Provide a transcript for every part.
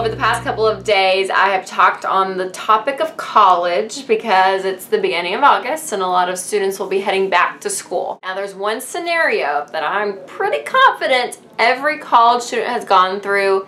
over the past couple of days, I have talked on the topic of college because it's the beginning of August and a lot of students will be heading back to school. Now, there's one scenario that I'm pretty confident every college student has gone through,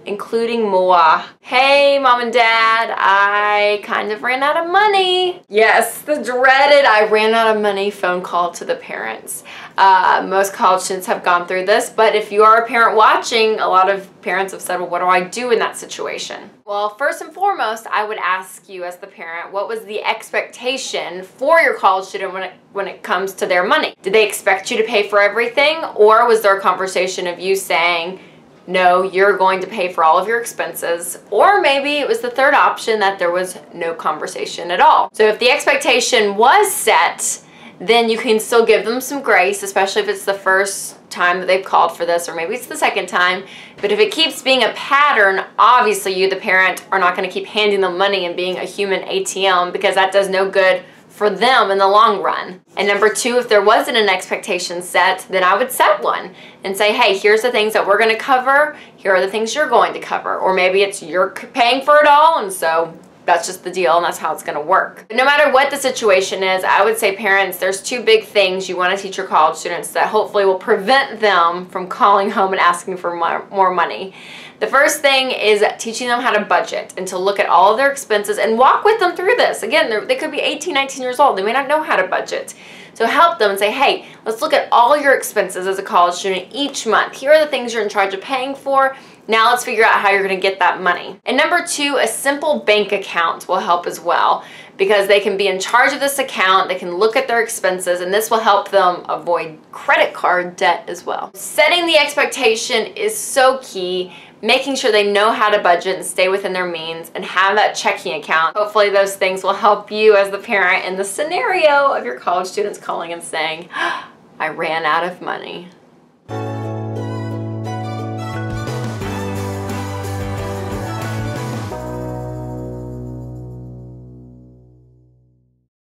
including moi. Hey, mom and dad, I kind of ran out of money. Yes, the dreaded I ran out of money phone call to the parents. Most college students have gone through this, but if you are a parent watching, a lot of parents have said, well, what do I do in that situation? Well, first and foremost, I would ask you as the parent, what was the expectation for your college student when it comes to their money? Did they expect you to pay for everything, or was there a conversation of you saying, no, you're going to pay for all of your expenses? Or maybe it was the third option that there was no conversation at all. So if the expectation was set, then you can still give them some grace, especially if it's the first time that they've called for this, or maybe it's the second time. But if it keeps being a pattern, obviously you, the parent, are not going to keep handing them money and being a human ATM, because that does no good for them in the long run. And number two, if there wasn't an expectation set, then I would set one and say, hey, here's the things that we're going to cover. Here are the things you're going to cover. Or maybe it's you're paying for it all, and so that's just the deal, and that's how it's going to work. But no matter what the situation is, I would say parents, there's two big things you want to teach your college students that hopefully will prevent them from calling home and asking for more money. The first thing is teaching them how to budget and to look at all of their expenses and walk with them through this. Again, they could be 18, 19 years old. They may not know how to budget. So help them and say, hey, let's look at all your expenses as a college student each month. Here are the things you're in charge of paying for. Now let's figure out how you're going to get that money. And number two, a simple bank account will help as well, because they can be in charge of this account, they can look at their expenses, and this will help them avoid credit card debt as well. Setting the expectation is so key. Making sure they know how to budget and stay within their means and have that checking account. Hopefully those things will help you as the parent in the scenario of your college students calling and saying, I ran out of money.